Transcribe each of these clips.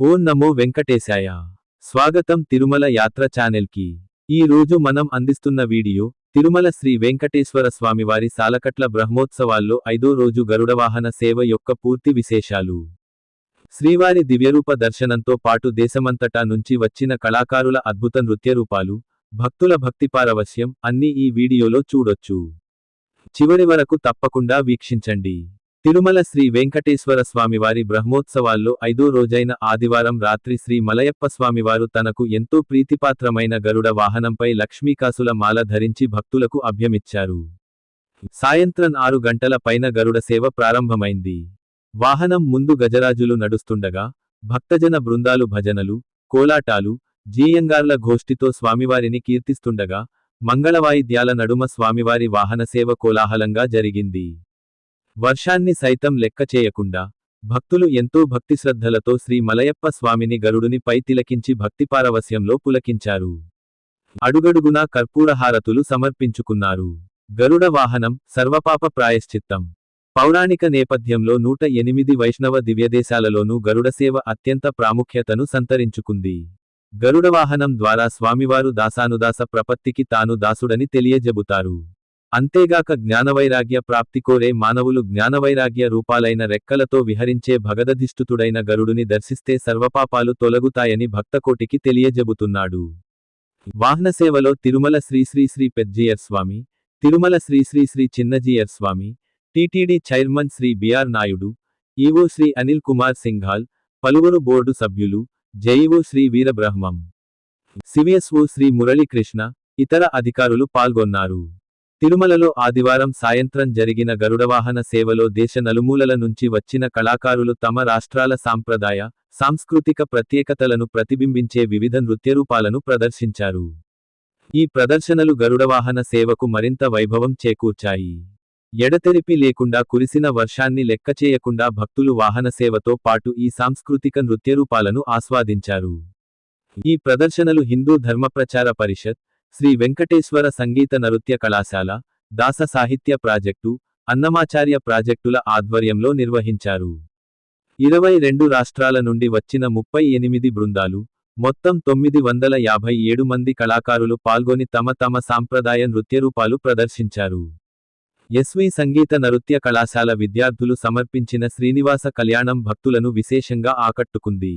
ఓం నమో వెంకటేశాయ. స్వాగతం తిరుమల యాత్ర ఛానల్కి. ఈ రోజు మనం అందిస్తున్న వీడియో తిరుమల శ్రీ వెంకటేశ్వర స్వామివారి సాలకట్ల బ్రహ్మోత్సవాల్లో 5వ రోజు గరుడవాహన సేవ యొక్క పూర్తి విశేషాలు. శ్రీవారి దివ్యరూప దర్శనంతో పాటు దేశమంతటా నుంచి వచ్చిన కళాకారుల అద్భుత నృత్యరూపాలు, భక్తుల భక్తిపారవశ్యం అన్నీ ఈ వీడియోలో చూడొచ్చు. చివరి వరకు తప్పకుండా వీక్షించండి. తిరుమల శ్రీ వెంకటేశ్వర స్వామివారి బ్రహ్మోత్సవాల్లో 5వ రోజైన ఆదివారం రాత్రి శ్రీ మలయప్ప స్వామివారు తనకు ఎంతో ప్రీతిపాత్రమైన గరుడ వాహనంపై లక్ష్మీకాసుల మాల ధరించి భక్తులకు అభ్యమిచ్చారు. సాయంత్రం 6 గంటల పైన గరుడ సేవ ప్రారంభమైంది. వాహనం ముందు గజరాజులు నడుస్తుండగా భక్తజన బృందాలు భజనలు, కోలాటాలు, జీయంగార్ల ఘోష్టితో స్వామివారిని కీర్తిస్తుండగా మంగళవాయిద్యాల నడుమ స్వామివారి వాహనసేవ కోలాహలంగా జరిగింది. వర్షాన్ని సైతం లెక్క చేయకుండా భక్తులు ఎంతో భక్తిశ్రద్ధలతో శ్రీ మలయప్ప స్వామిని గరుడుని పై తిలకించి భక్తిపారవస్యంలో పులకించారు. అడుగడుగునా కర్పూరహారతులు సమర్పించుకున్నారు. గరుడ వాహనం సర్వపాప ప్రాయశ్చిత్తం. పౌరాణిక నేపథ్యంలో 108 వైష్ణవ దివ్యదేశాలలోనూ గరుడసేవ అత్యంత ప్రాముఖ్యతను సంతరించుకుంది. గరుడవాహనం ద్వారా స్వామివారు దాసానుదాస ప్రపత్తికి తాను దాసుడని తెలియజెబుతారు. అంతేగాక జ్ఞానవైరాగ్య ప్రాప్తి కోరే మానవులు జ్ఞానవైరాగ్య రూపాలైన రెక్కలతో విహరించే భగదధిష్ఠితుడైన గరుడుని దర్శిస్తే సర్వపాపాలు తొలగుతాయని భక్తకోటికి తెలియజెబుతున్నాడు. వాహనసేవలో Tirumala Sri Sri Sri Peddajeeyar Swami, Tirumala Sri Sri Sri Chinnajeeyar Swami, TTD chairman Sri BR Naidu, EO Sri Anil Kumar Singhal, పలువురు బోర్డు సభ్యులు, జేఈఓ శ్రీ వీరబ్రహ్మం, సివిఎస్ఓ శ్రీ మురళీకృష్ణ, ఇతర అధికారులు పాల్గొన్నారు. తిరుమలలో ఆదివారం సాయంత్రం జరిగిన గరుడవాహన సేవలో దేశ నలుమూలల నుంచి వచ్చిన కళాకారులు తమ రాష్ట్రాల సాంప్రదాయ, సాంస్కృతిక ప్రత్యేకతలను ప్రతిబింబించే వివిధ నృత్యరూపాలను ప్రదర్శించారు. ఈ ప్రదర్శనలు గరుడవాహన సేవకు మరింత వైభవం చేకూర్చాయి. ఎడతెరిపి లేకుండా కురిసిన వర్షాన్ని లెక్కచేయకుండా భక్తులు వాహన సేవతో పాటు ఈ సాంస్కృతిక నృత్యరూపాలను ఆస్వాదించారు. ఈ ప్రదర్శనలు హిందూ ధర్మప్రచార పరిషత్, శ్రీ వెంకటేశ్వర సంగీత నృత్య కళాశాల, దాస సాహిత్య ప్రాజెక్టు, అన్నమాచార్య ప్రాజెక్టుల ఆధ్వర్యంలో నిర్వహించారు. 22 రాష్ట్రాల నుండి వచ్చిన 38 బృందాలు, మొత్తం 957 మంది కళాకారులు పాల్గొని తమ తమ సాంప్రదాయ నృత్యరూపాలు ప్రదర్శించారు. ఎస్వి సంగీత నృత్య కళాశాల విద్యార్థులు సమర్పించిన శ్రీనివాస కళ్యాణం భక్తులను విశేషంగా ఆకట్టుకుంది.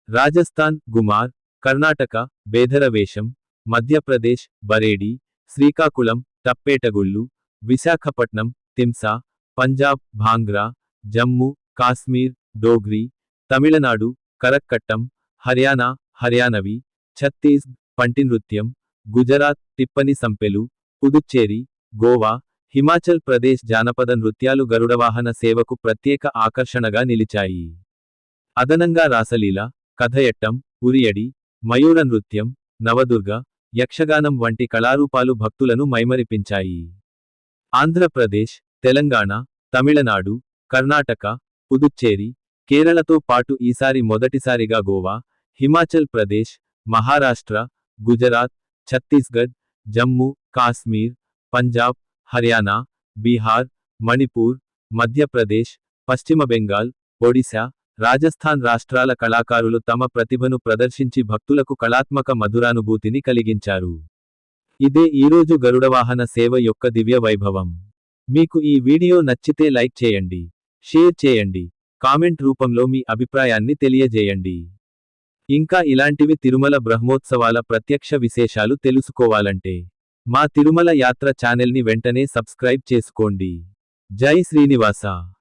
రాజస్థాన్ గుమార్, కర్ణాటక బేధరవేషం, మధ్యప్రదేశ్ బరేడి, శ్రీకాకుళం టప్పేటగుళ్ళు, విశాఖపట్నం తిమ్సా, పంజాబ్ భాంగ్రా, జమ్మూ కాశ్మీర్ డోగ్రీ, తమిళనాడు కరక్కట్టం, హర్యానా హర్యానవి, ఛత్తీస్ పంటి నృత్యం, గుజరాత్ టిప్పని సంపెలు, పుదుచ్చేరి, గోవా, హిమాచల్ ప్రదేశ్ జానపద నృత్యాలు గరుడవాహన సేవకు ప్రత్యేక ఆకర్షణగా నిలిచాయి. అదనంగా రాసలీల, కథయట్టం, ఉరియడి, మయూర నృత్యం, నవదుర్గ, యక్షగానం వంటి కళారూపాలు భక్తులను మైమరిపించాయి. ఆంధ్రప్రదేశ్, తెలంగాణ, తమిళనాడు, కర్ణాటక, పుదుచ్చేరి, కేరళతో పాటు ఈసారి మొదటిసారిగా గోవా, హిమాచల్ ప్రదేశ్, మహారాష్ట్ర, గుజరాత్, ఛత్తీస్గఢ్, జమ్మూ కాశ్మీర్, పంజాబ్, హర్యానా, బీహార్, మణిపూర్, మధ్యప్రదేశ్, పశ్చిమ బెంగాల్, ఒడిశా, రాజస్థాన్ రాష్ట్రాల కళాకారులు తమ ప్రతిభను ప్రదర్శించి భక్తులకు కళాత్మక మధురానుభూతిని కలిగించారు. ఇదే ఈరోజు గరుడవాహన సేవ యొక్క దివ్య వైభవం. మీకు ఈ వీడియో నచ్చితే లైక్ చేయండి, షేర్ చేయండి, కామెంట్ రూపంలో మీ అభిప్రాయాన్ని తెలియజేయండి. ఇంకా ఇలాంటివి తిరుమల బ్రహ్మోత్సవాల ప్రత్యక్ష విశేషాలు తెలుసుకోవాలంటే మా తిరుమల యాత్ర ఛానల్ని వెంటనే సబ్స్క్రైబ్ చేసుకోండి. జై శ్రీనివాస.